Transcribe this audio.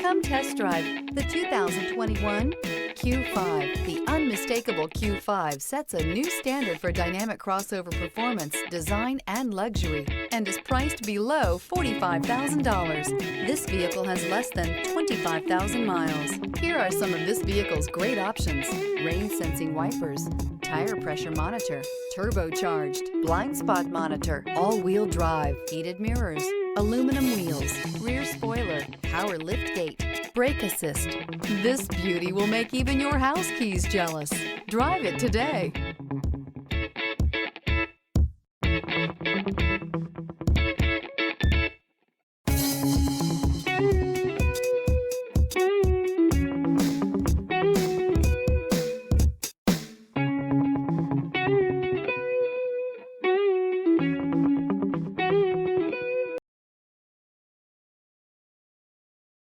Come test drive the 2021 Q5. The unmistakable Q5 sets a new standard for dynamic crossover performance, design, and luxury, and is priced below $45,000. This vehicle has less than 25,000 miles. Here are some of this vehicle's great options: rain sensing wipers, tire pressure monitor, turbocharged, blind spot monitor, all-wheel drive, heated mirrors, aluminum wheels, rear spoiler, power lift gate, brake assist. This beauty will make even your house keys jealous. Drive it today.